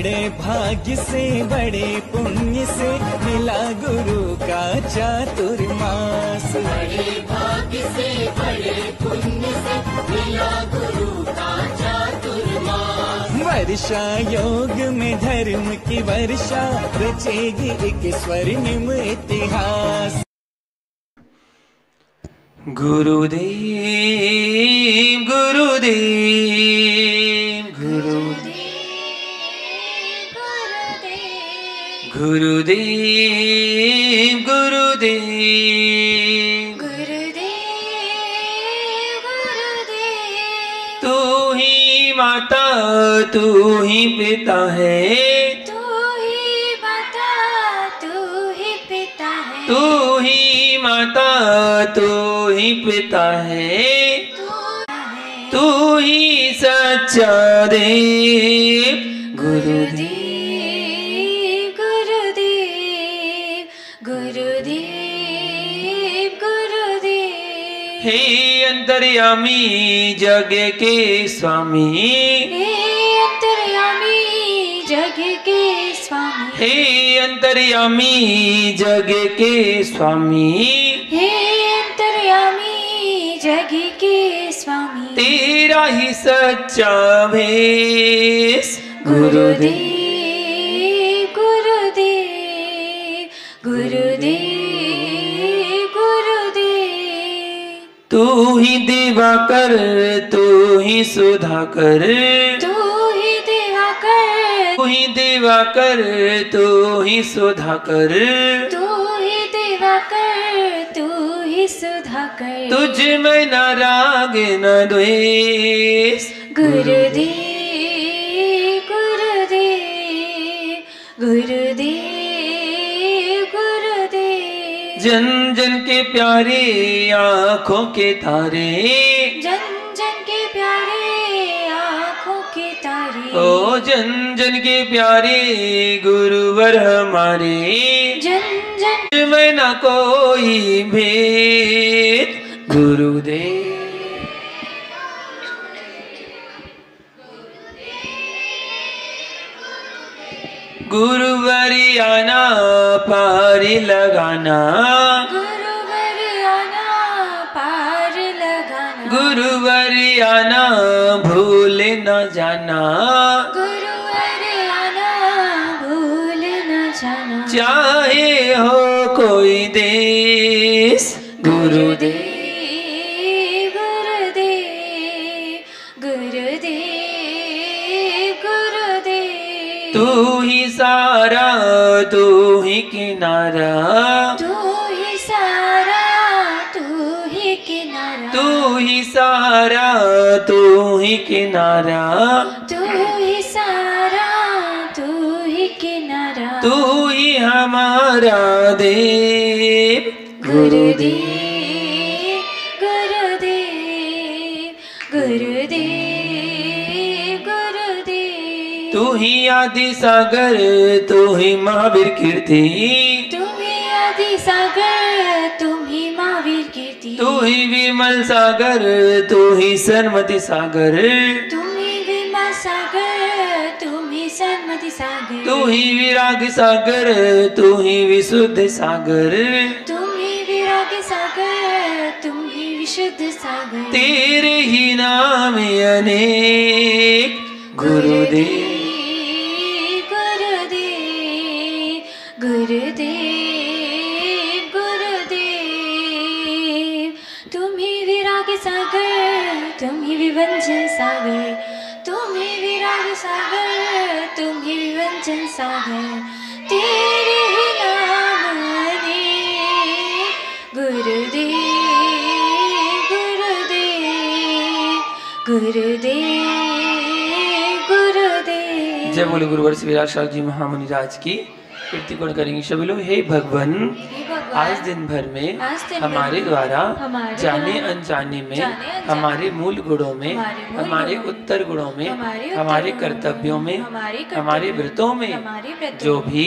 बड़े भाग्य से बड़े पुण्य से मिला गुरु का चातुर्मास। बड़े भाग्य से बड़े पुण्य से मिला गुरु का चातुर्मास। वर्षा योग में धर्म की वर्षा रचेगी एक स्वर्णिम इतिहास। गुरुदेव गुरुदेव गुरुदेव गुरुदेव गुरुदेव गुरुदेव तू ही माता तू ही पिता है, तू ही माता तू ही पिता है, तू ही माता तू ही पिता है, तू ही सच्चा देव। गुरुदेव गुरुदेव गुरुदेव गुरुदेव हे अंतर्यामी जग के स्वामी, हे अंतर्यामी जग के स्वामी, हे अंतर्यामी जग के स्वामी, हे अंतर्यामी जग के स्वामी, तेरा ही सच्चा भेष। गुरुदेव गुरुदेव गुरुदेव गुरुदेव तू ही दिवाकर तू ही सुधाकर, तू ही दिवाकर, तू ही दिवाकर तू ही सुधाकर, तू ही दिवाकर तू ही सुधाकर, तुझ में न राग न द्वेष। गुरुदेव गुरुदेव गुरुदेव गुरुदेव जन जन के प्यारे आँखों के तारे, जन जन के प्यारे आँखों के तारे, ओ जन जन के प्यारे गुरुवर हमारे, जन जन में न कोई भेद। गुरुदेव गुरुवरियाना पारी लगाना, गुरुवरियाना पार लगाना, गुरुवरियाना भूल न जाना, गुरुवरियाना भूल न जाना, चाहे हो कोई देश। गुरुदेव गुरुदेव गुरुदेव गुरुदेव तू ही सारा तू ही किनारा, तू ही सारा तू ही किनारा, तू ही सारा तू ही किनारा, तू ही सारा तू ही किनारा, तू ही हमारा देव। गुरुदेव गुरुदेव गुरुदेव गुरुदेव तू ही आदि सागर तू ही महावीर कीर्ति, तुम ही आदि सागर तुम ही महावीर कीर्ति, तू ही विमल सागर तू ही सन्मति सागर, तुम ही विमल सागर तुम ही सन्मति सागर, तू ही विराग सागर तू ही विशुद्ध सागर, तुम ही विराग सागर तुम ही विशुद्ध सागर, तेरे ही नाम अनेक। गुरुदेव गुरुदेव गुरुदेव गुरुदेव तुम ही विराग सागर तुम ही विवंचन सागर, तुम ही विराग सागर तुम ही विवंचन सागर, तेरे ही नाम अनेक। गुरुदेव गुरुदेव गुरुदेव गुरुदेव। जय बोले गुरुवर श्री विराट जी महामुनि राज की कीर्ति गुण करेंगे सभी लोग। हे भगवान, आज दिन भर में हमारे द्वारा जाने अनजाने में हमारे मूल गुणों में, हमारे उत्तर गुणों में, हमारे कर्तव्यों में, हमारे व्रतों में जो भी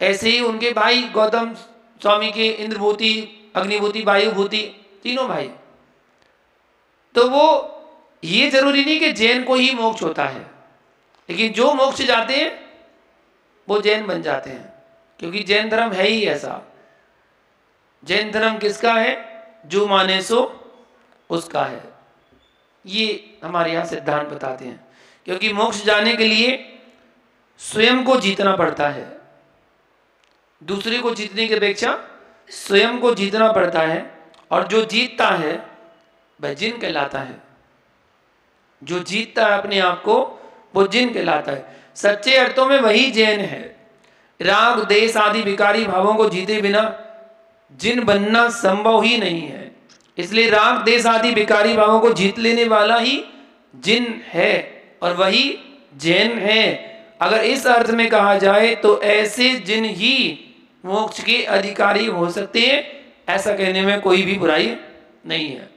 ऐसे ही उनके भाई गौतम स्वामी के इंद्रभूति, अग्निभूति, वायुभूति, तीनों भाई। तो वो ये जरूरी नहीं कि जैन को ही मोक्ष होता है, लेकिन जो मोक्ष जाते हैं वो जैन बन जाते हैं, क्योंकि जैन धर्म है ही ऐसा। जैन धर्म किसका है? जो माने सो उसका है। ये हमारे यहाँ सिद्धांत बताते हैं, क्योंकि मोक्ष जाने के लिए स्वयं को जीतना पड़ता है। दूसरे को जीतने की अपेक्षा स्वयं को जीतना पड़ता है, और जो जीतता है वह जिन कहलाता है। जो जीतता है अपने आप को वो जिन कहलाता है। सच्चे अर्थों में वही जैन है। राग देश आदि विकारी भावों को जीते बिना जिन बनना संभव ही नहीं है। इसलिए राग देश आदि विकारी भावों को जीत लेने वाला ही जिन है और वही जैन है। अगर इस अर्थ में कहा जाए तो ऐसे जिन ही मोक्ष के अधिकारी हो सकते हैं, ऐसा कहने में कोई भी बुराई नहीं है।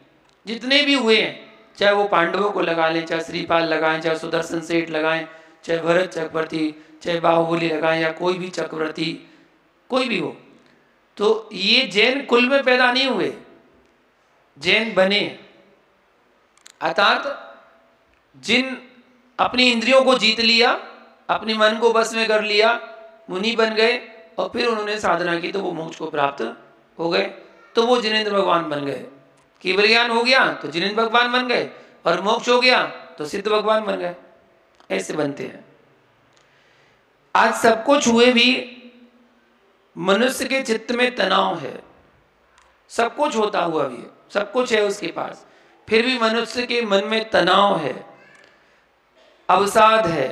जितने भी हुए हैं, चाहे वो पांडवों को लगा लें, चाहे श्रीपाल लगाएं, चाहे सुदर्शन सेठ लगाएं, चाहे भरत चक्रवर्ती, चाहे बाहुबली लगाएं, या कोई भी चक्रवर्ती कोई भी हो, तो ये जैन कुल में पैदा नहीं हुए, जैन बने। अर्थात जिन अपनी इंद्रियों को जीत लिया, अपने मन को बस में कर लिया, मुनि बन गए और फिर उन्होंने साधना की तो वो मोक्ष को प्राप्त हो गए, तो वो जिनेंद्र भगवान बन गए। केवल ज्ञान हो गया तो जिनेंद्र भगवान बन गए, और मोक्ष हो गया तो सिद्ध भगवान बन गए। ऐसे बनते हैं। आज सब कुछ हुए भी मनुष्य के चित्त में तनाव है। सब कुछ होता हुआ भी, सब कुछ है उसके पास, फिर भी मनुष्य के मन में तनाव है, अवसाद है,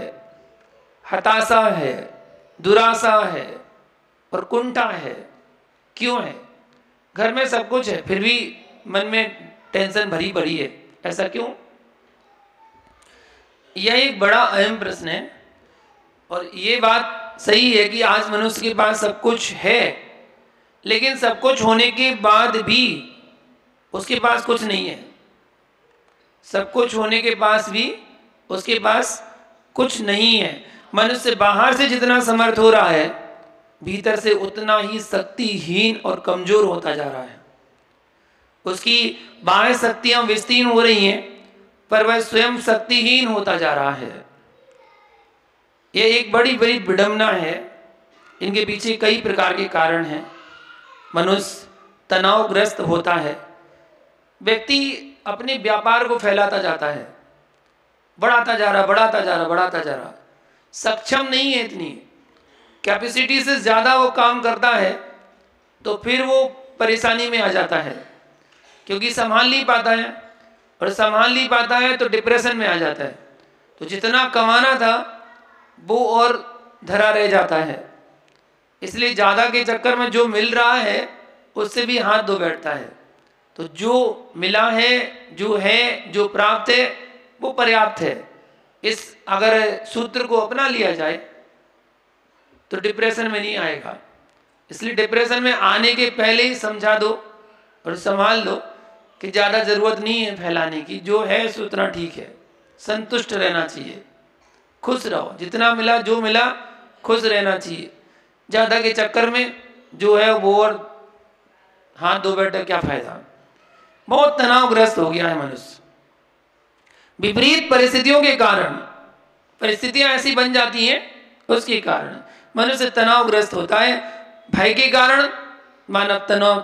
हताशा है, दुराशा है और कुंठा है। क्यों है? घर में सब कुछ है, फिर भी मन में टेंशन भरी पड़ी है। ऐसा क्यों? यह एक बड़ा अहम प्रश्न है। और ये बात सही है कि आज मनुष्य के पास सब कुछ है, लेकिन सब कुछ होने के बाद भी उसके पास कुछ नहीं है। सब कुछ होने के पास भी उसके पास कुछ नहीं है। मनुष्य बाहर से जितना समर्थ हो रहा है, भीतर से उतना ही शक्तिहीन और कमजोर होता जा रहा है। उसकी बाह्य शक्तियां विस्तीर्ण हो रही हैं, पर वह स्वयं शक्तिहीन होता जा रहा है। यह एक बड़ी बड़ी विडंबना है। इनके पीछे कई प्रकार के कारण हैं। मनुष्य तनावग्रस्त होता है। व्यक्ति अपने व्यापार को फैलाता जाता है, बढ़ाता जा रहा, बढ़ाता जा रहा, बढ़ाता जा रहा। सक्षम नहीं है, इतनी कैपेसिटी से ज़्यादा वो काम करता है, तो फिर वो परेशानी में आ जाता है, क्योंकि संभाल नहीं पाता है, और संभाल नहीं पाता है तो डिप्रेशन में आ जाता है। तो जितना कमाना था वो और धरा रह जाता है। इसलिए ज़्यादा के चक्कर में जो मिल रहा है उससे भी हाथ धो बैठता है। तो जो मिला है, जो है, जो प्राप्त है, वो पर्याप्त है। इस अगर सूत्र को अपना लिया जाए तो डिप्रेशन में नहीं आएगा। इसलिए डिप्रेशन में आने के पहले ही समझा दो और संभाल लो कि ज़्यादा ज़रूरत नहीं है फैलाने की, जो है सो उतना ठीक है। संतुष्ट रहना चाहिए, खुश रहो। जितना मिला, जो मिला, खुश रहना चाहिए। ज़्यादा के चक्कर में जो है वो और हाथ धो बैठे, क्या फायदा। बहुत तनावग्रस्त हो गया है मनुष्य। विपरीत परिस्थितियों के कारण, परिस्थितियां ऐसी बन जाती हैं, उसके कारण मनुष्य तनावग्रस्त होता है। भय के कारण मानव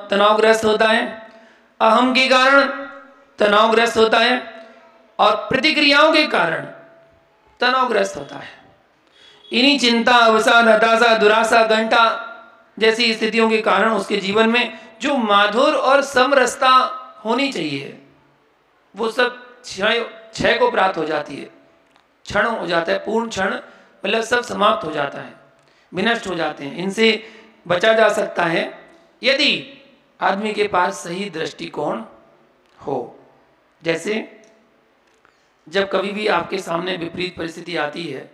तनावग्रस्त होता है, अहम के कारण तनावग्रस्त होता है, और प्रतिक्रियाओं के कारण तनावग्रस्त होता है। इन्हीं चिंता, अवसाद, हताशा, दुराशा, घंटा जैसी स्थितियों के कारण उसके जीवन में जो माधुर और समरसता होनी चाहिए, वो सब क्षय को प्राप्त हो जाती है, क्षण हो जाता है। पूर्ण क्षण मतलब सब समाप्त हो जाता है, विनष्ट हो जाते हैं। इनसे बचा जा सकता है यदि आदमी के पास सही दृष्टिकोण हो। जैसे जब कभी भी आपके सामने विपरीत परिस्थिति आती है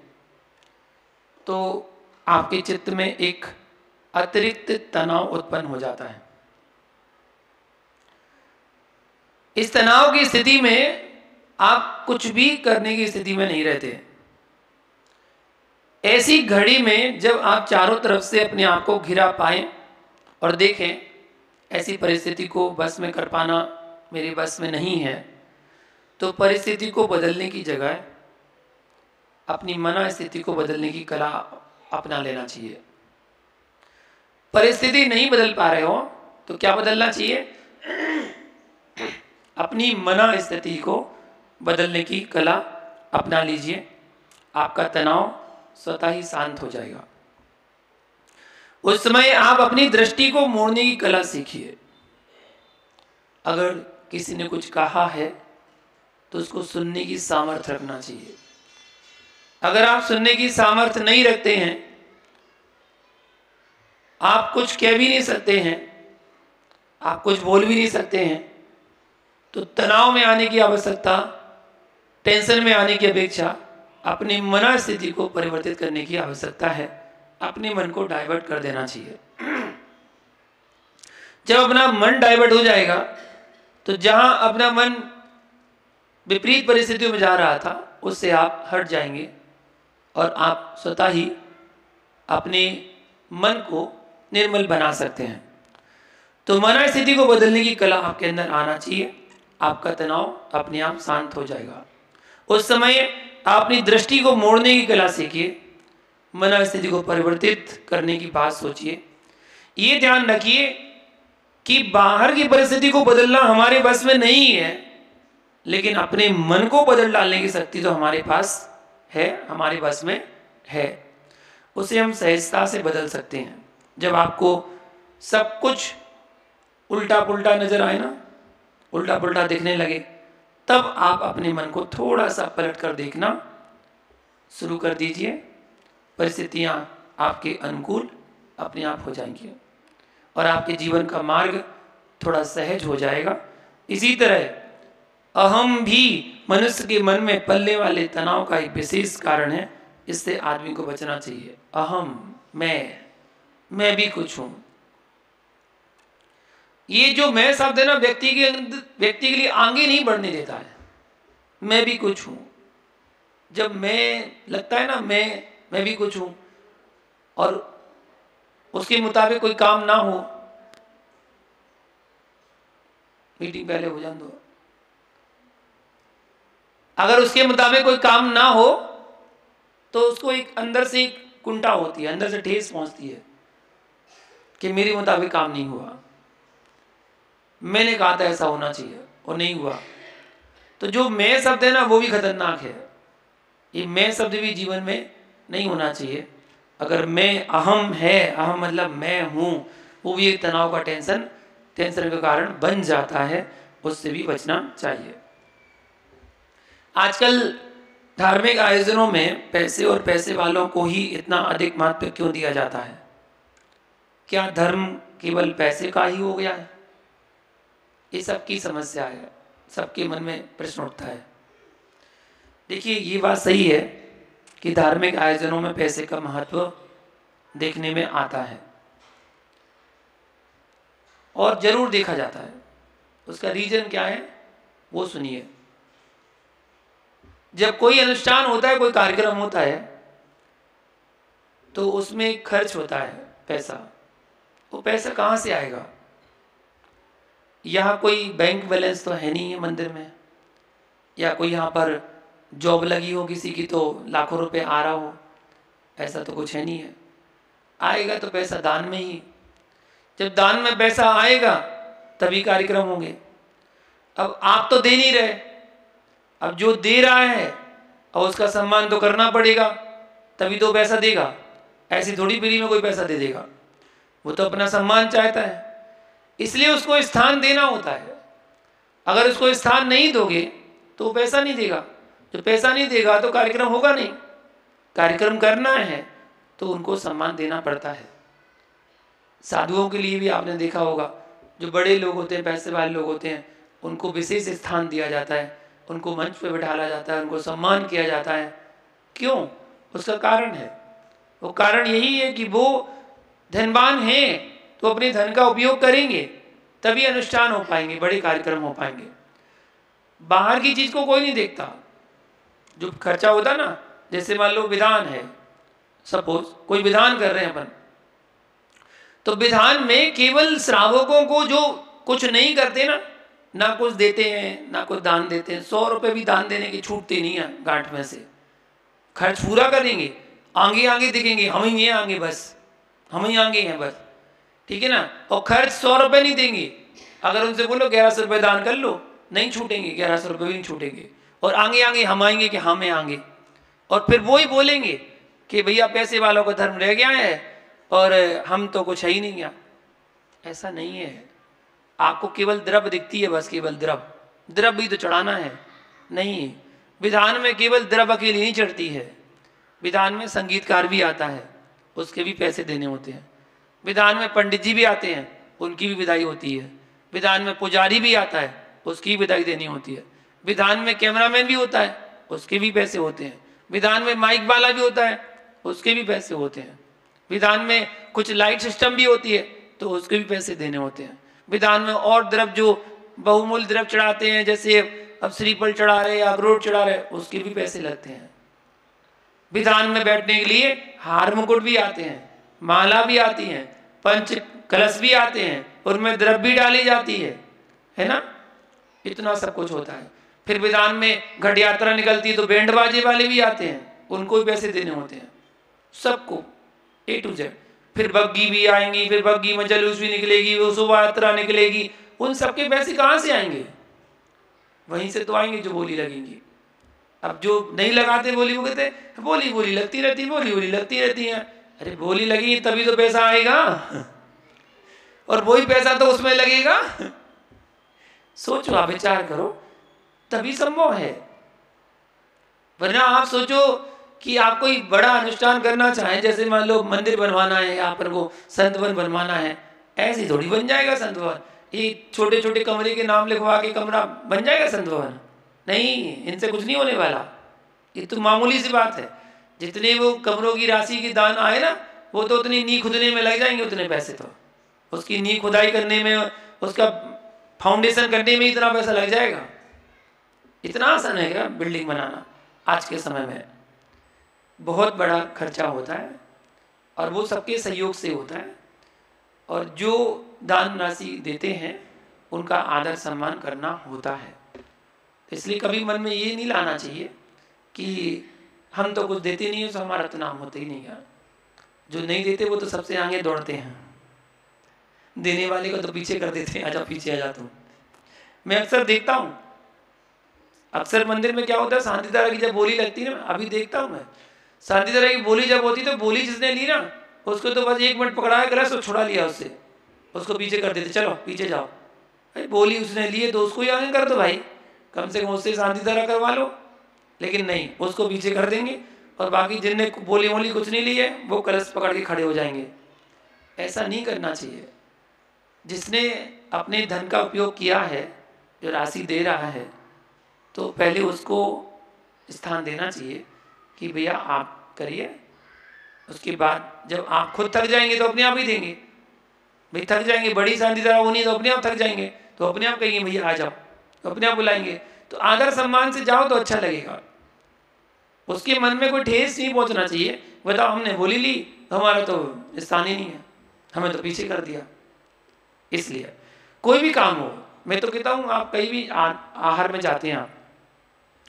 तो आपके चित्त में एक अतिरिक्त तनाव उत्पन्न हो जाता है। इस तनाव की स्थिति में आप कुछ भी करने की स्थिति में नहीं रहते। ऐसी घड़ी में जब आप चारों तरफ से अपने आप को घिरा पाएं और देखें ऐसी परिस्थिति को बस में कर पाना मेरे बस में नहीं है, तो परिस्थिति को बदलने की जगह अपनी मना स्थिति को बदलने की कला अपना लेना चाहिए। परिस्थिति नहीं बदल पा रहे हो तो क्या बदलना चाहिए? अपनी मना स्थिति को बदलने की कला अपना लीजिए। आपका तनाव स्वतः ही शांत हो जाएगा। उस समय आप अपनी दृष्टि को मोड़ने की कला सीखिए। अगर किसी ने कुछ कहा है तो उसको सुनने की सामर्थ्य रखना चाहिए। अगर आप सुनने की सामर्थ्य नहीं रखते हैं, आप कुछ कह भी नहीं सकते हैं, आप कुछ बोल भी नहीं सकते हैं, तो तनाव में आने की आवश्यकता, टेंशन में आने की अपेक्षा अपनी मना स्थिति को परिवर्तित करने की आवश्यकता है। अपने मन को डाइवर्ट कर देना चाहिए। जब अपना मन डाइवर्ट हो जाएगा तो जहां अपना मन विपरीत परिस्थितियों में जा रहा था उससे आप हट जाएंगे और आप स्वतः ही अपने मन को निर्मल बना सकते हैं। तो मना स्थिति को बदलने की कला आपके अंदर आना चाहिए। आपका तनाव अपने आप शांत हो जाएगा। उस समय आप अपनी दृष्टि को मोड़ने की कला सीखिए। मना स्थिति को परिवर्तित करने की बात सोचिए। ये ध्यान रखिए कि बाहर की परिस्थिति को बदलना हमारे बस में नहीं है, लेकिन अपने मन को बदल डालने की शक्ति तो हमारे पास है, हमारे बस में है। उसे हम सहजता से बदल सकते हैं। जब आपको सब कुछ उल्टा पुल्टा नजर आए ना, उल्टा पुल्टा दिखने लगे, तब आप अपने मन को थोड़ा सा पलट कर देखना शुरू कर दीजिए। परिस्थितियां आपके अनुकूल अपने आप हो जाएंगी और आपके जीवन का मार्ग थोड़ा सहज हो जाएगा। इसी तरह अहम भी मनुष्य के मन में पलने वाले तनाव का एक विशेष कारण है। इससे आदमी को बचना चाहिए। अहम, मैं भी कुछ हूं। ये जो मैं शब्द है ना, व्यक्ति के लिए आगे नहीं बढ़ने देता है। मैं भी कुछ हूं। जब मैं लगता है ना मैं भी कुछ हूं और उसके मुताबिक कोई काम ना हो, मीटिंग पहले हो जाने दो, अगर उसके मुताबिक कोई काम ना हो तो उसको एक अंदर से एक कुंठा होती है, अंदर से ठेस पहुंचती है कि मेरे मुताबिक काम नहीं हुआ, मैंने कहा था ऐसा होना चाहिए और नहीं हुआ। तो जो मैं शब्द है ना, वो भी खतरनाक है। ये मैं शब्द भी जीवन में नहीं होना चाहिए। अगर मैं अहम है, अहम मतलब मैं हूं, वो भी एक तनाव का टेंशन का कारण बन जाता है। उससे भी बचना चाहिए। आजकल धार्मिक आयोजनों में पैसे और पैसे वालों को ही इतना अधिक महत्व क्यों दिया जाता है? क्या धर्म केवल पैसे का ही हो गया है? ये सबकी समस्या है, सबके मन में प्रश्न उठता है। देखिए, ये बात सही है कि धार्मिक आयोजनों में पैसे का महत्व देखने में आता है और जरूर देखा जाता है। उसका रीजन क्या है वो सुनिए। जब कोई अनुष्ठान होता है, कोई कार्यक्रम होता है, तो उसमें खर्च होता है पैसा। वो पैसा कहां से आएगा? यहाँ कोई बैंक बैलेंस तो है नहीं है मंदिर में, या कोई यहाँ पर जॉब लगी हो किसी की तो लाखों रुपए आ रहा हो, ऐसा तो कुछ है नहीं है। आएगा तो पैसा दान में ही। जब दान में पैसा आएगा तभी कार्यक्रम होंगे। अब आप तो दे नहीं रहे, अब जो दे रहा है और उसका सम्मान तो करना पड़ेगा, तभी तो पैसा देगा। ऐसी थोड़ी फ्री में कोई पैसा दे देगा। वो तो अपना सम्मान चाहता है, इसलिए उसको स्थान देना होता है। अगर उसको स्थान नहीं दोगे तो वो पैसा नहीं देगा। जो पैसा नहीं देगा तो कार्यक्रम होगा नहीं। कार्यक्रम करना है तो उनको सम्मान देना पड़ता है। साधुओं के लिए भी आपने देखा होगा, जो बड़े लोग होते हैं, पैसे वाले लोग होते हैं, उनको विशेष स्थान दिया जाता है, उनको मंच पे बिठाला जाता है, उनको सम्मान किया जाता है। क्यों? उसका कारण है। वो कारण यही है कि वो धनवान हैं तो अपने धन का उपयोग करेंगे, तभी अनुष्ठान हो पाएंगे, बड़े कार्यक्रम हो पाएंगे। बाहर की चीज को कोई नहीं देखता। जो खर्चा होता ना, जैसे मान लो विधान है, सपोज कोई विधान कर रहे हैं अपन, तो विधान में केवल श्रावकों को जो कुछ नहीं करते ना कुछ देते हैं ना कुछ दान देते हैं, 100 रुपए भी दान देने की छूटते नहीं है गांठ में से, खर्च पूरा करेंगे, आगे आगे दिखेंगे, हम ही आगे बस, हम ही आगे हैं बस, ठीक है ना। और खर्च 100 रुपए नहीं देंगे, अगर उनसे बोलो 1100 रुपए दान कर लो, नहीं छूटेंगे, 1100 रुपए भी नहीं छूटेंगे, और आगे आगे हम आएंगे कि हमें आगे, और फिर वो ही बोलेंगे कि भैया पैसे वालों का धर्म रह गया है और हम तो कुछ है ही नहीं। ऐसा नहीं है, आपको केवल द्रव्य दिखती है, बस केवल द्रव्य भी तो चढ़ाना है, नहीं। विधान में केवल द्रव्य अकेली नहीं चढ़ती है, विधान में संगीतकार भी आता है, उसके भी पैसे देने होते हैं। विधान में पंडित जी भी आते हैं, उनकी भी विदाई होती है। विधान में पुजारी भी आता है, उसकी भी विदाई देनी होती है। विधान में कैमरामैन भी होता है, उसके भी पैसे होते हैं। विधान में माइक वाला भी होता है, उसके भी पैसे होते हैं। विधान में कुछ लाइट सिस्टम भी होती है, तो उसके भी पैसे देने होते हैं। विधान में और द्रव्य जो बहुमूल्य द्रव्य चढ़ाते हैं, जैसे अब श्रीफल चढ़ा रहे या अखरोट चढ़ा रहे, उसके भी पैसे लगते हैं। विधान में बैठने के लिए हार मुकुट भी आते हैं, माला भी आती है, पंच कलश भी आते हैं, उनमें द्रव्य भी डाली जाती है ना, इतना सब कुछ होता है। फिर विधान में घट यात्रा निकलती है तो बैंड बाजे वाले भी आते हैं, उनको भी पैसे देने होते हैं, सबको A to Z। फिर बग्गी भी आएंगी, फिर बग्गी में जलूस भी निकलेगी, वो शोभा यात्रा निकलेगी, उन सबके पैसे कहाँ से आएंगे? वहीं से तो आएंगे जो बोली लगेंगी। अब जो नहीं लगाते बोली, वो कहते बोली लगती रहती, बोली लगती रहती है। अरे बोली लगेगी तभी तो पैसा आएगा, और वही पैसा तो उसमें लगेगा। सोचो, आप विचार करो, तभी संभव है। वरना आप सोचो कि आप कोई बड़ा अनुष्ठान करना चाहें, जैसे मान लो मंदिर बनवाना है, यहाँ पर वो संत भवन बनवाना है, ऐसे थोड़ी बन जाएगा संत भवन। ये छोटे छोटे कमरे के नाम लिखवा के कमरा बन जाएगा संत भवन? नहीं, इनसे कुछ नहीं होने वाला। ये तो मामूली सी बात है। जितने वो कमरों की राशि की दान आए ना, वो तो उतनी नींव खुदने में लग जाएंगे, उतने पैसे तो उसकी नींव खुदाई करने में, उसका फाउंडेशन करने में इतना पैसा लग जाएगा। इतना आसान है क्या बिल्डिंग बनाना? आज के समय में बहुत बड़ा खर्चा होता है, और वो सबके सहयोग से होता है। और जो दान राशि देते हैं उनका आदर सम्मान करना होता है। इसलिए कभी मन में ये नहीं लाना चाहिए कि हम तो कुछ देते नहीं है तो हमारा तो नाम होता ही नहीं है। जो नहीं देते वो तो सबसे आगे दौड़ते हैं, देने वाले को तो पीछे कर देते हैं, आजा पीछे आजा तुम। मैं अक्सर देखता हूँ, अक्सर मंदिर में क्या होता है, शांतिधारा की जब बोली लगती है ना, अभी देखता हूँ मैं, शांतिधारा की बोली जब होती तो बोली जिसने ली ना, उसको तो बस 1 मिनट पकड़ाया कलश तो छुड़ा लिया उससे, उसको पीछे कर देते, चलो पीछे जाओ। भाई बोली उसने ली है तो उसको ही आगे कर दो भाई, कम से कम उससे शांतिधारा करवा लो। लेकिन नहीं, उसको पीछे कर देंगे, और बाकी जिनने बोली मोली कुछ नहीं ली है वो कलश पकड़ के खड़े हो जाएंगे। ऐसा नहीं करना चाहिए। जिसने अपने धन का उपयोग किया है, जो राशि दे रहा है, तो पहले उसको स्थान देना चाहिए कि भैया आप करिए। उसके बाद जब आप खुद थक जाएंगे तो अपने आप ही देंगे। भाई थक जाएंगे, बड़ी शांतिधारा होनी तो अपने आप थक जाएंगे, तो अपने आप कहेंगे भैया आ जाओ, तो अपने आप बुलाएंगे। तो आदर सम्मान से जाओ तो अच्छा लगेगा। उसके मन में कोई ठेस नहीं पहुंचना चाहिए, बताओ हमने बोली ली, हमारा तो स्थान ही नहीं है, हमें तो पीछे कर दिया। इसलिए कोई भी काम हो, मैं तो कहता हूँ आप कहीं भी आहार में जाते हैं,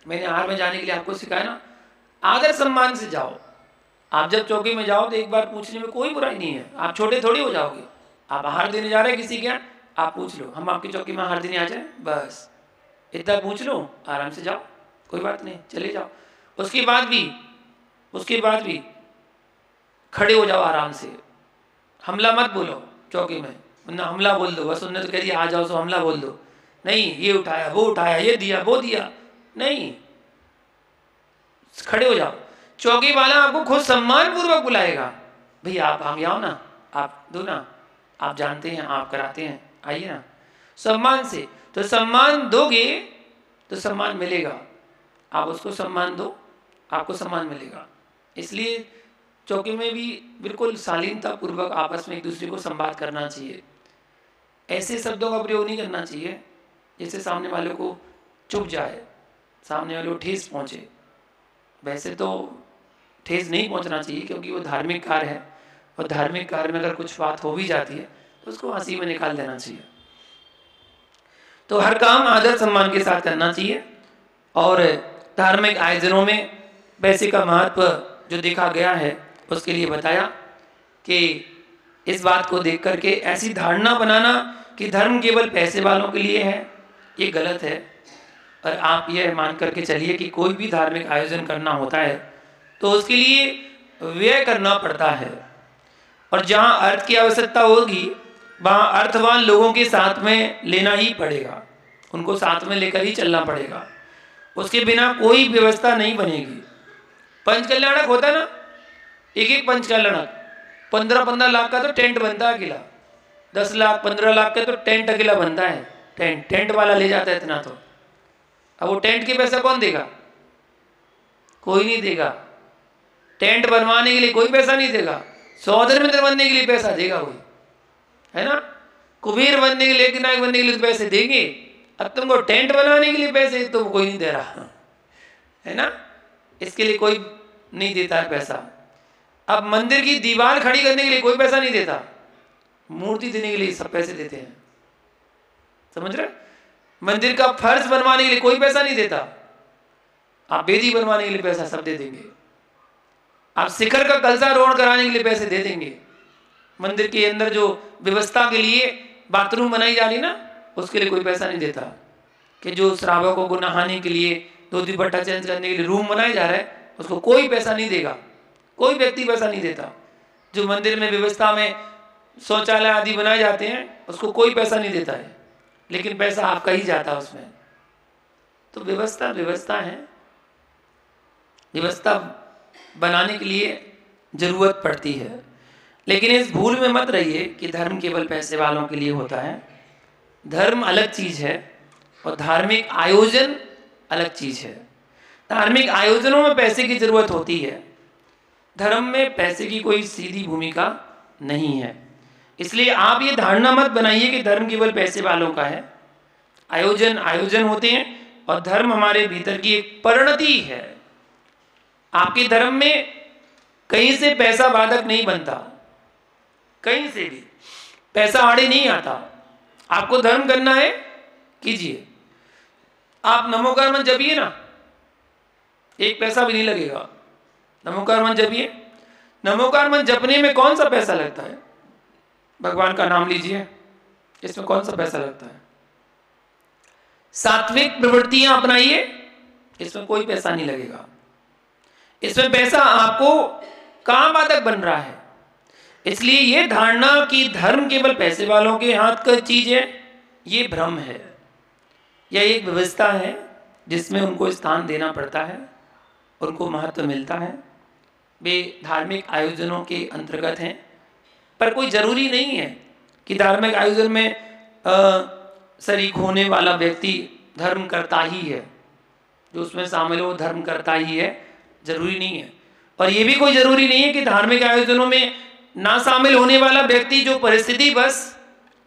मैंने आहार में जाने के लिए आपको सिखाया ना, आदर सम्मान से जाओ। आप जब चौकी में जाओ तो एक बार पूछने में कोई बुराई नहीं है। आप छोटे थोड़ी हो जाओगे। आप आहार देने जा रहे हैं किसी के यहाँ, आप पूछ लो हम आपकी चौकी में आहार देने आ जाए, बस इतना पूछ लो, आराम से जाओ, कोई बात नहीं, चले जाओ। उसके बाद भी खड़े हो जाओ आराम से, हमला मत बोलो चौकी में, वरना हमला बोल दो, बस उन्होंने तो कह दिया आ जाओ तो हमला बोल दो। नहीं, ये उठाया वो उठाया, ये दिया वो दिया, नहीं, खड़े हो जाओ। चौकी वाला आपको खुद सम्मान पूर्वक बुलाएगा, भैया आप आगे आओ ना, आप दो ना, आप जानते हैं आप कराते हैं, आइए ना, सम्मान से। तो सम्मान दोगे तो सम्मान मिलेगा। आप उसको सम्मान दो, आपको सम्मान मिलेगा। इसलिए चौकी में भी बिल्कुल शालीनता पूर्वक आपस में एक दूसरे को संवाद करना चाहिए। ऐसे शब्दों का प्रयोग नहीं करना चाहिए जिससे सामने वाले को चुभ जाए, सामने वाले को ठेस पहुंचे। वैसे तो ठेस नहीं पहुंचना चाहिए, क्योंकि वो धार्मिक कार्य है और धार्मिक कार्य में अगर कुछ बात हो भी जाती है तो उसको हंसी में निकाल देना चाहिए। तो हर काम आदर सम्मान के साथ करना चाहिए। और धार्मिक आयोजनों में पैसे का महत्व जो देखा गया है उसके लिए बताया कि इस बात को देख करके ऐसी धारणा बनाना कि धर्म केवल पैसे वालों के लिए है, ये गलत है। और आप यह मान करके चलिए कि कोई भी धार्मिक आयोजन करना होता है तो उसके लिए व्यय करना पड़ता है, और जहाँ अर्थ की आवश्यकता होगी वहाँ अर्थवान लोगों के साथ में लेना ही पड़ेगा, उनको साथ में लेकर ही चलना पड़ेगा, उसके बिना कोई व्यवस्था नहीं बनेगी। पंचकल्याणक होता है ना, एक पंचकल्याणक 15-15 लाख का तो टेंट बनता है अकेला, 10 लाख 15 लाख का तो टेंट अकेला बनता है। टेंट वाला ले जाता है इतना। तो अब वो टेंट के पैसा कौन देगा? कोई नहीं देगा। टेंट बनवाने के लिए कोई पैसा नहीं देगा, सौदर मित्र बनने के लिए पैसा देगा कोई, है ना। कुबेर बनने के लिए, नायक बनने के लिए तो पैसे देंगे, अब तुमको टेंट बनाने के लिए पैसे तो कोई नहीं दे रहा, है ना। इसके लिए कोई नहीं देता है पैसा। अब मंदिर की दीवार खड़ी करने के लिए कोई पैसा नहीं देता, मूर्ति देने के लिए सब पैसे देते हैं, समझ रहे। मंदिर का फर्श बनवाने के लिए कोई पैसा नहीं देता, आप वेदी बनवाने के लिए पैसा सब दे देंगे, आप शिखर का कलशारोहण कराने के लिए पैसे दे देंगे। मंदिर के अंदर जो व्यवस्था के लिए बाथरूम बनाई जा रही ना, उसके लिए कोई पैसा नहीं देता। कि जो श्रावकों को नहाने के लिए, धोती बट्टा चेंज करने के लिए रूम बनाया जा रहा है, उसको कोई पैसा नहीं देगा, कोई व्यक्ति पैसा नहीं देता। जो मंदिर में व्यवस्था में शौचालय आदि बनाए जाते हैं उसको कोई पैसा नहीं देता है, लेकिन पैसा आपका ही जाता है उसमें। तो व्यवस्था है, व्यवस्था बनाने के लिए जरूरत पड़ती है। लेकिन इस भूल में मत रहिए कि धर्म केवल पैसे वालों के लिए होता है। धर्म अलग चीज है और धार्मिक आयोजन अलग चीज है। धार्मिक आयोजनों में पैसे की जरूरत होती है, धर्म में पैसे की कोई सीधी भूमिका नहीं है। इसलिए आप ये धारणा मत बनाइए कि धर्म केवल पैसे वालों का है। आयोजन होते हैं और धर्म हमारे भीतर की एक परिणति है। आपके धर्म में कहीं से पैसा बाधक नहीं बनता, कहीं से भी पैसा आड़े नहीं आता। आपको धर्म करना है, कीजिए। आप नमोकार मंत्र जपिए ना, एक पैसा भी नहीं लगेगा। नमोकार मंत्र जपिए। नमोकार मंत्र जपने में कौन सा पैसा लगता है? भगवान का नाम लीजिए, इसमें कौन सा पैसा लगता है? सात्विक प्रवृत्तियां अपनाइए, इसमें कोई पैसा नहीं लगेगा। इसमें पैसा आपको कहां बाधक बन रहा है? इसलिए ये धारणा कि धर्म केवल पैसे वालों के हाथ का चीज है, ये भ्रम है। यह एक व्यवस्था है जिसमें उनको स्थान देना पड़ता है, उनको महत्व मिलता है। वे धार्मिक आयोजनों के अंतर्गत हैं, पर कोई जरूरी नहीं है कि धार्मिक आयोजन में शरीक होने वाला व्यक्ति धर्म करता ही है। जो उसमें शामिल हो धर्म करता ही है, जरूरी नहीं है। और ये भी कोई जरूरी नहीं है कि धार्मिक आयोजनों में ना शामिल होने वाला व्यक्ति जो परिस्थिति बस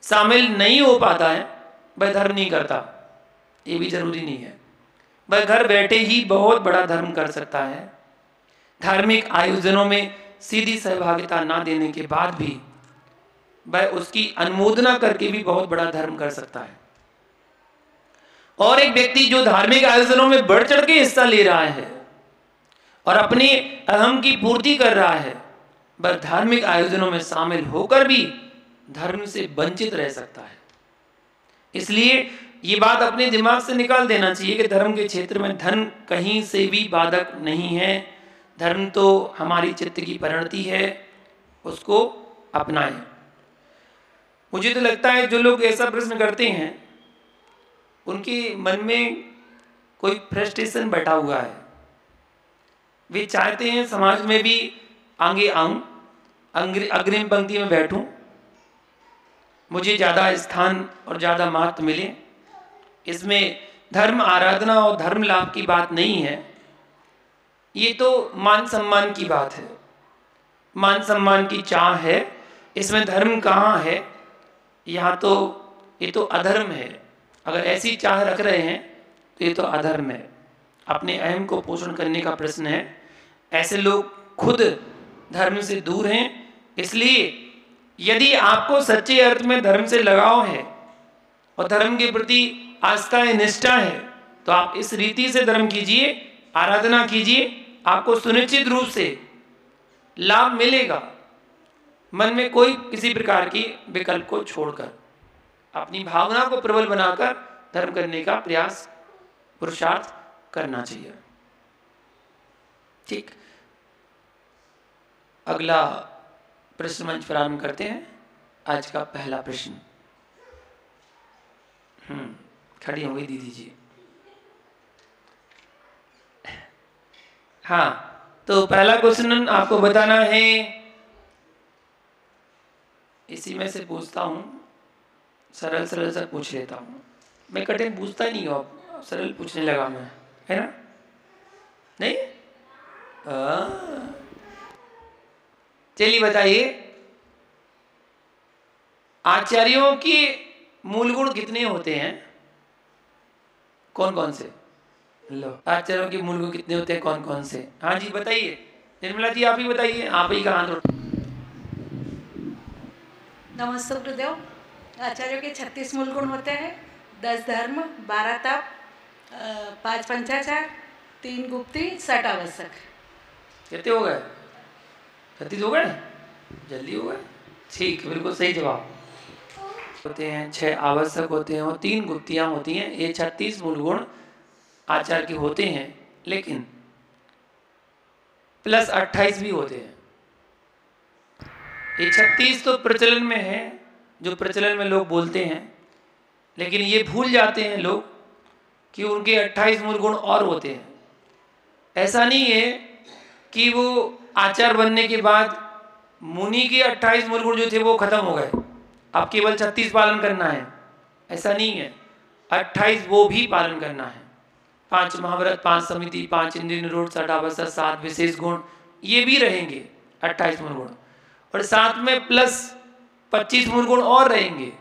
शामिल नहीं हो पाता है वह धर्म नहीं करता, ये भी जरूरी नहीं है। वह घर बैठे ही बहुत बड़ा धर्म कर सकता है। धार्मिक आयोजनों में सीधी सहभागिता ना देने के बाद भी वह उसकी अनुमोदना करके भी बहुत बड़ा धर्म कर सकता है। और एक व्यक्ति जो धार्मिक आयोजनों में बढ़ चढ़ के हिस्सा ले रहा है और अपने अहम की पूर्ति कर रहा है, वह धार्मिक आयोजनों में शामिल होकर भी धर्म से वंचित रह सकता है। इसलिए ये बात अपने दिमाग से निकाल देना चाहिए कि धर्म के क्षेत्र में धन कहीं से भी बाधक नहीं है। धर्म तो हमारी चित्त की परिणति है, उसको अपनाएं। मुझे तो लगता है जो लोग ऐसा प्रश्न करते हैं उनके मन में कोई फ्रस्ट्रेशन बैठा हुआ है। वे चाहते हैं समाज में भी आगे आऊं, अग्रिम पंक्ति में बैठूं, मुझे ज़्यादा स्थान और ज़्यादा महत्व मिले। इसमें धर्म आराधना और धर्म लाभ की बात नहीं है, ये तो मान सम्मान की बात है, मान सम्मान की चाह है। इसमें धर्म कहाँ है? यहाँ तो ये तो अधर्म है। अगर ऐसी चाह रख रहे हैं तो ये तो अधर्म है। अपने अहम को पोषण करने का प्रश्न है। ऐसे लोग खुद धर्म से दूर हैं। इसलिए यदि आपको सच्चे अर्थ में धर्म से लगाव है और धर्म के प्रति आस्था है, निष्ठा है, तो आप इस रीति से धर्म कीजिए, आराधना कीजिए, आपको सुनिश्चित रूप से लाभ मिलेगा। मन में कोई किसी प्रकार की विकल्प को छोड़कर अपनी भावना को प्रबल बनाकर धर्म करने का प्रयास, पुरुषार्थ करना चाहिए। ठीक, अगला प्रश्न मंच प्रारंभ करते हैं। आज का पहला प्रश्न। खड़ी हो गई दीदी जी। हाँ, तो पहला क्वेश्चन आपको बताना है, इसी में से पूछता हूं, सरल सरल सा पूछ लेता हूं। मैं कठिन पूछता ही नहीं हूं, अब सरल पूछने लगा मैं, है ना? नहीं? चलिए बताइए, आचार्यों के मूल गुण कितने होते हैं? कौन कौन से? लो, आचार्यों के मूल गुण कितने होते हैं, कौन कौन से? हाँ जी बताइए, निर्मला जी आप ही बताइए, आप ही का हाथ उठाओ। नमस्ते गुरुदेव। आचार्यों के 36 मूल गुण होते हैं, 10 धर्म, 12 तप, 5 पंचाचार, 3 गुप्ती, 60 आवश्यक। कितने हो गए? 36 हो गए? जल्दी हो गए। ठीक, बिल्कुल सही जवाब। होते हैं 6 आवश्यक होते हैं और 3 गुप्तियां होती हैं। ये 36 मूल गुण आचार्य के होते हैं, लेकिन प्लस 28 भी होते हैं। ये 36 तो प्रचलन में है, जो प्रचलन में लोग बोलते हैं, लेकिन ये भूल जाते हैं लोग कि उनके 28 मूल गुण और होते हैं। ऐसा नहीं है कि वो आचार्य बनने के बाद मुनि के 28 मूल गुण जो थे वो खत्म हो गए, अब केवल 36 पालन करना है, ऐसा नहीं है। 28 वो भी पालन करना है। 5 महाव्रत, 5 समिति, 5 इंद्रिय निरोध, 60 आवश्यक, 7 विशेष गुण, ये भी रहेंगे 28 मूल गुण, और साथ में प्लस 25 मूल गुण और रहेंगे।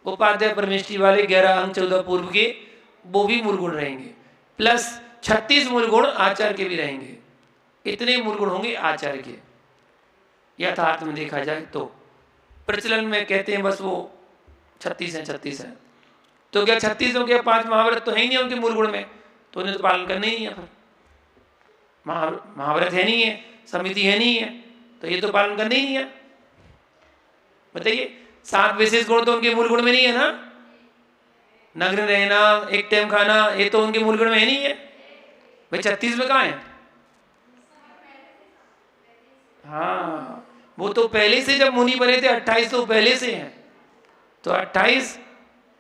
उपाध्याय परमेष्टि वाले 11 अंग 14 पूर्व के, वो भी मूल गुण रहेंगे, प्लस 36 मूल गुण आचार्य के भी रहेंगे। इतने मूल गुण होंगे आचार्य के। यथार्थ में देखा जाए तो प्रचलन में कहते हैं बस वो 36 है, 36 है। तो क्या 36 हो गया? 5 महाव्रत तो है ही नहीं उनके मूल गुण में, तो उन्हें तो पालन करना ही नहीं है। फिर महाव्रत है नहीं है, समिति है नहीं है, तो ये तो पालन करना ही नहीं है। बताइए, 7 विशेष गुण तो उनके मूल गुण में नहीं है ना? नग्न रहना, एक टाइम खाना, ये तो उनके मूल गुण में है नहीं है भाई। 36 में कहाँ है? हाँ, वो तो पहले से जब मुनि बने थे 28 तो पहले से हैं, तो 28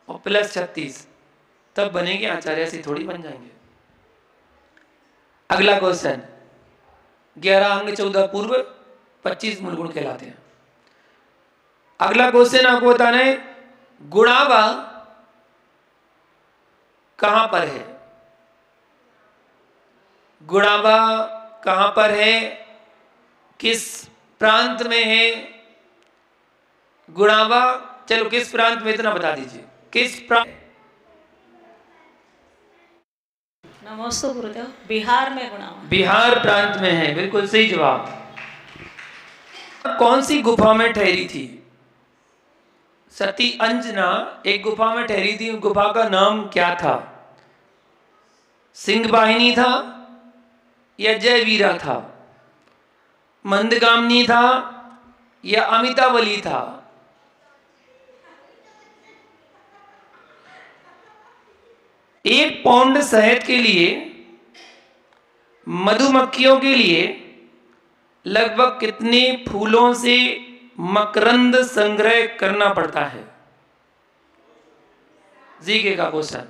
और प्लस 36 तब बनेंगे आचार्य, से थोड़ी बन जाएंगे। अगला क्वेश्चन, 11 अंग 14 पूर्व, 25 मूल गुण कहलाते हैं। अगला क्वेश्चन आपको बताना है, गुणावा कहां पर है? गुणावा कहां पर है? किस प्रांत में है गुणावा? चलो किस प्रांत में, इतना बता दीजिए, किस प्रांत? नमस्ते गुरुदेव। बिहार में गुणावा। बिहार प्रांत में है, बिल्कुल सही जवाब। कौन सी गुफा में ठहरी थी? सती अंजना एक गुफा में ठहरी थी, गुफा का नाम क्या था? सिंह वाहिनी था या जयवीरा था? मंदगामिनी था या अमितावली था? एक पाउंड शहद के लिए मधुमक्खियों के लिए लगभग कितने फूलों से मकरंद संग्रह करना पड़ता है? जीके का क्वेश्चन।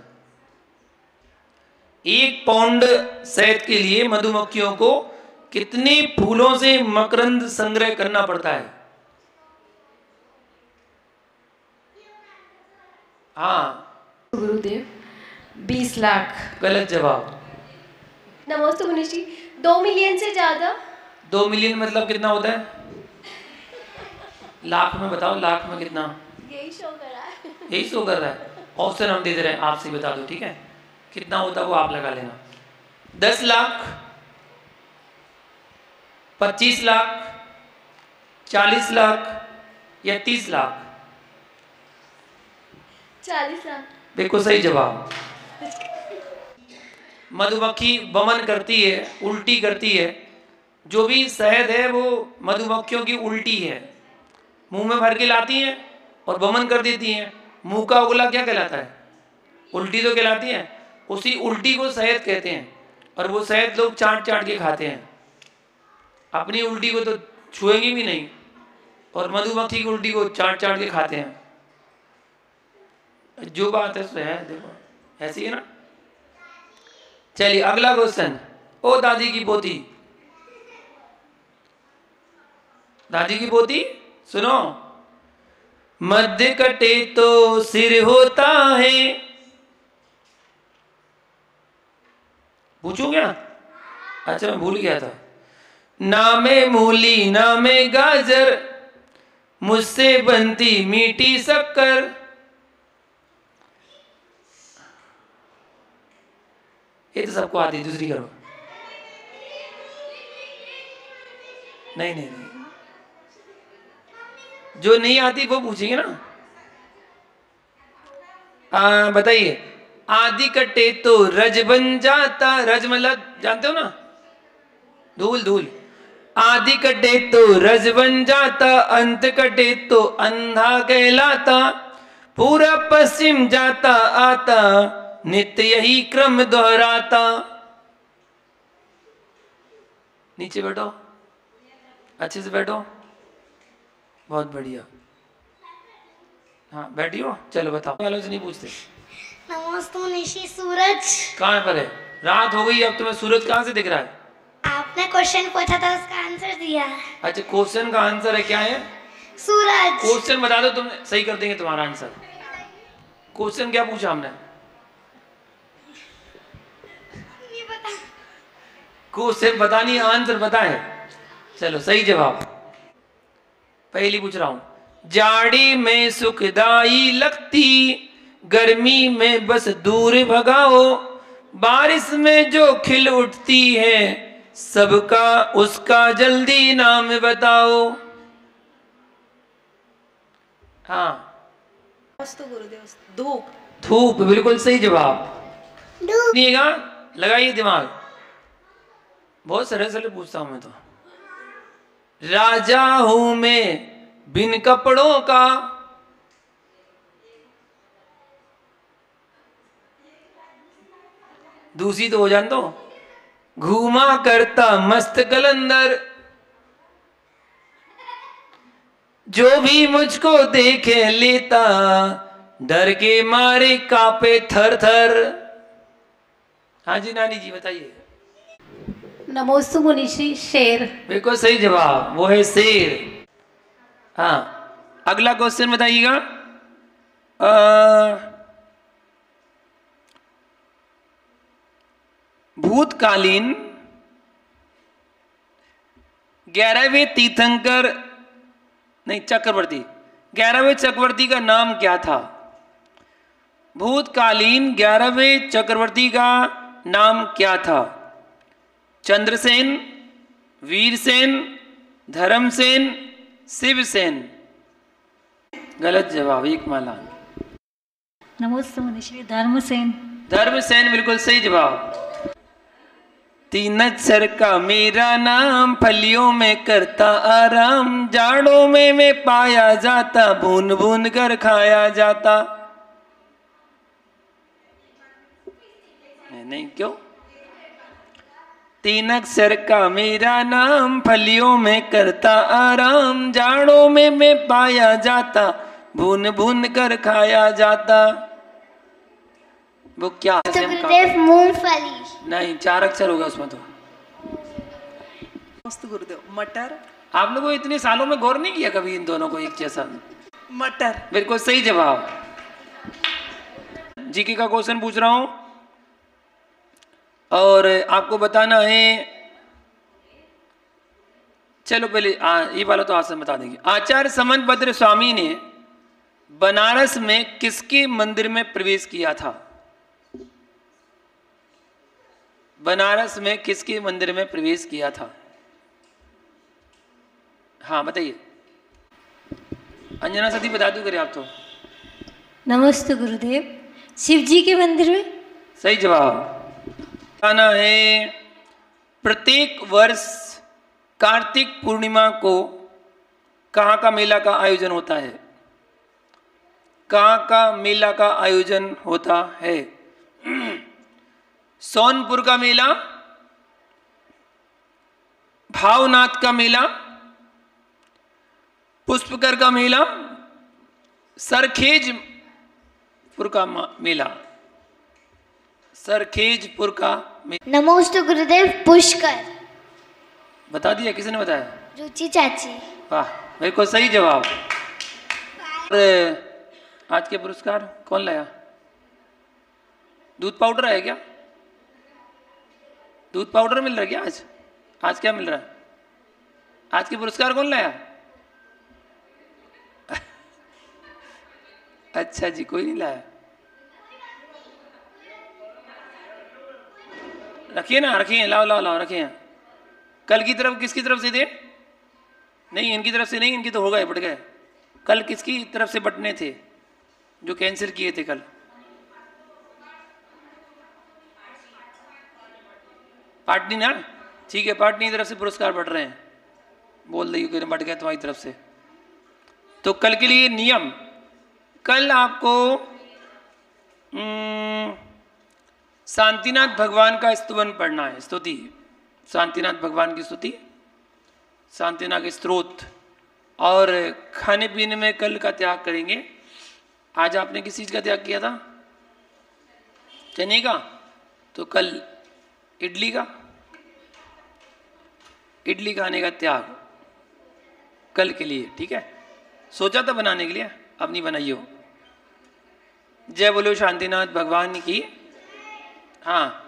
1 पाउंड शहद के लिए मधुमक्खियों को कितने फूलों से मकरंद संग्रह करना पड़ता है? हाँ गुरुदेव 20 लाख। गलत जवाब। नमस्ते मुनीष जी, 2 मिलियन से ज्यादा। 2 मिलियन मतलब कितना होता है? लाख में बताओ, लाख में कितना? यही शो कर रहा है। यही शो कर रहा है। ऑप्शन हम दे दे रहे हैं, आपसे बता दो, ठीक है? कितना होता है वो आप लगा लेना। 10 लाख, 25 लाख, 40 लाख या 30 लाख? 40 लाख। बिल्कुल सही जवाब। मधुमक्खी वमन करती है, उल्टी करती है। जो भी शहद है वो मधुमक्खियों की उल्टी है, मुंह में भर के लाती हैं और वमन कर देती हैं। मुंह का उगला क्या कहलाता है? उल्टी तो कहलाती है। उसी उल्टी को शहद कहते हैं और वो शहद लोग चाट चाट के खाते हैं। अपनी उल्टी को तो छुएंगे भी नहीं और मधुमक्खी की उल्टी को चाट चाट के खाते हैं। जो बात है सो है, देखो ऐसी है ना। चलिए अगला क्वेश्चन। ओ दादी की पोती, दादी की पोती सुनो। मध्य कटे तो सिर होता है। पूछू क्या? अच्छा मैं भूल गया था। ना में मूली ना में गाजर, मुझसे बनती मीठी शक्कर। ये तो सबको आती, दूसरी करो। नहीं नहीं नहीं, जो नहीं आती वो पूछेंगे ना। बताइए। आदि कटे तो रज बन जाता। रज मतलब जानते हो ना, धूल धूल। आदि कटे तो रज बन जाता, अंत कटे तो अंधा कहलाता। पूरा पश्चिम जाता आता, नित्य यही क्रम दोहराता। नीचे बैठो, अच्छे से बैठो, बहुत बढ़िया। हाँ बैठी हो, चलो बताओ। वालों से नहीं पूछते। नमस्ते मुनीषी। सूरज कहाँ पर है? रात हो गई, अब तुम्हें सूरज कहाँ से दिख रहा है? आपने क्वेश्चन पूछा था, उसका आंसर दिया। अच्छा क्वेश्चन का आंसर है क्या है? सूरज। क्वेश्चन बता दो, तुम सही कर देंगे तुम्हारा आंसर। क्वेश्चन क्या पूछा हमने? नहीं पता। क्वेश्चन पता नहीं, आंसर पता है। चलो सही जवाब। पहली पूछ रहा हूं। जाड़ी में सुखदाई लगती, गर्मी में बस दूर भगाओ। बारिश में जो खिल उठती है, सबका उसका जल्दी नाम बताओ। हाँ गुरुदेव, धूप। धूप, बिल्कुल सही जवाब। सुनिएगा, लगाइए दिमाग। बहुत सरल सरल पूछता हूं मैं तो। राजा हूं मैं बिन कपड़ों का, दूसरी तो हो जान दो। घूमा करता मस्त कलंदर, जो भी मुझको देखे लेता, डर के मारे कांपे थर थर। हाँ जी नानी जी बताइए। नमोस्तु मुनीषी। शेर। बिल्कुल सही जवाब, वो है शेर। हाँ अगला क्वेश्चन बताइएगा। भूतकालीन 11वें तीर्थंकर नहीं चक्रवर्ती, 11वें चक्रवर्ती का नाम क्या था? भूतकालीन 11वें चक्रवर्ती का नाम क्या था? चंद्रसेन, वीरसेन, धर्मसेन, शिवसेन। गलत जवाब, एक माला। नमस्ते मुनीश्री। धर्मसेन। धर्मसेन बिल्कुल सही जवाब। 3 अक्षर का मेरा नाम, फलियों में करता आराम। जाड़ों में मैं पाया जाता, भून भून कर खाया जाता। नहीं क्यों? 3 अक्षर का मेरा नाम, फलियों में करता आराम। जाड़ों में मैं पाया जाता, भून भून कर खाया जाता। वो क्या है? गुरुदेव मूंगफली। नहीं 4 अक्षर होगा उसमें तो। मस्त गुरुदेव। मटर। आप लोगों इतने सालों में गौर नहीं किया कभी इन दोनों को एक जैसा? मटर। बिल्कुल सही जवाब। जीके का क्वेश्चन पूछ रहा हूं और आपको बताना है। चलो पहले ये वाला तो आसान बता देंगे। आचार्य समनभद्र स्वामी ने बनारस में किसके मंदिर में प्रवेश किया था? बनारस में किसके मंदिर में प्रवेश किया था? हाँ बताइए। अंजना सती बता दो करे आप तो। नमस्ते गुरुदेव। शिव जी के मंदिर में। सही जवाब। आना है प्रत्येक वर्ष कार्तिक पूर्णिमा को कहाँ का मेला का आयोजन होता है? कहाँ का मेला का आयोजन होता है? सोनपुर का मेला, भावनाथ का मेला, पुष्पकर का मेला, सरखेजपुर का मेला। सरखेजपुर का मेला। नमोस्तु गुरुदेव, पुष्कर। बता दिया, किसने बताया? रुचि चाची। वाह, बिल्कुल सही जवाब। और आज के पुरस्कार कौन लाया? दूध पाउडर है क्या? दूध पाउडर मिल रहा है क्या आज? आज क्या मिल रहा है? आज के पुरस्कार कौन लाया? अच्छा जी, कोई नहीं लाया। रखिए ना, रखिए, लाओ लाओ लाओ, रखिए। कल की तरफ किसकी तरफ से थे? नहीं, इनकी तरफ से नहीं, इनकी तो हो गए, बट गए। कल किसकी तरफ से बटने थे जो कैंसिल किए थे कल? पाटनी ना, ठीक है, पाटनी की तरफ से पुरस्कार बट रहे हैं। बोल रही हो बट गए तुम्हारी तरफ से। तो कल के लिए नियम, कल आपको शांतिनाथ भगवान का स्तुवन पढ़ना है, स्तुति, शांतिनाथ भगवान की स्तुति, शांतिनाथ के स्तोत्र। और खाने पीने में कल का त्याग करेंगे। आज आपने किस चीज़ का त्याग किया था? चने का। तो कल इडली का, इडली खाने का त्याग कल के लिए, ठीक है? सोचा था बनाने के लिए, अब नहीं बनाइए हो। जय बोलो शांतिनाथ भगवान की। हाँ,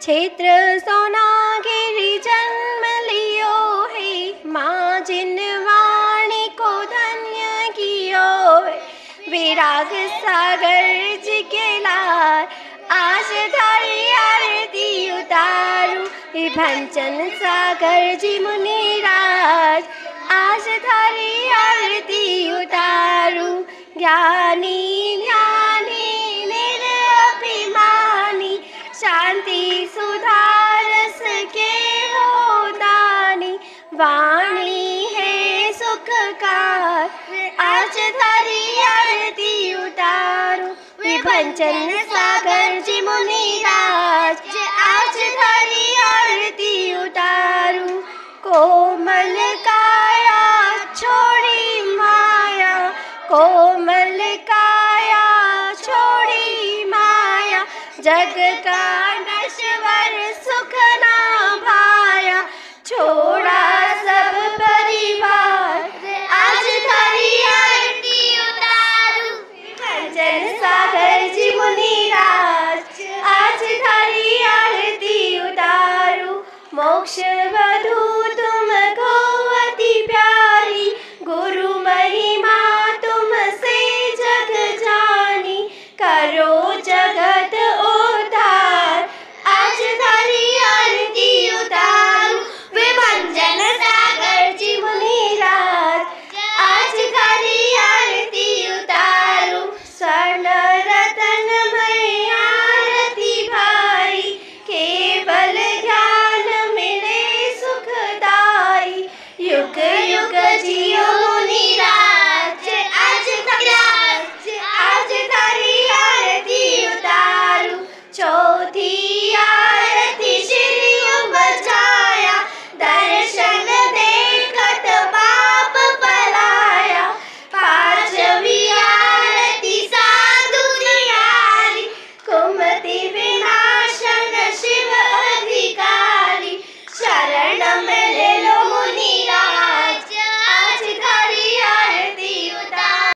क्षेत्र सोनागिरी जन्म लियो है, माँ जिन वाणी को धन्य कियो है। विराग सागर जी के लाल, आज धरी आरती उतारू। विभंजन सागर जी मुनिराज, आज धरी आरती उतारू। ज्ञानी ज्ञानी निरभिमानी, शांति सुधारस के हो दानी। वाणी है सुखकार, आज धरी आरती उतारू। विभंजन सागर जी मुनिराज, आज धरी आरती उतारू। कोमल काया छोड़ी माया, कोमल काया छोड़ी माया। जग का नश्वर सुख ना भाया, छोड़ा सब परिवार, आज धरी आरती उतारू। भंजन सागर जी मुनिराज, आज धरी आरती उतारू। मोक्ष वधू तुमको अति प्यारी, गुरु महिमा तुमसे जग जानी। करो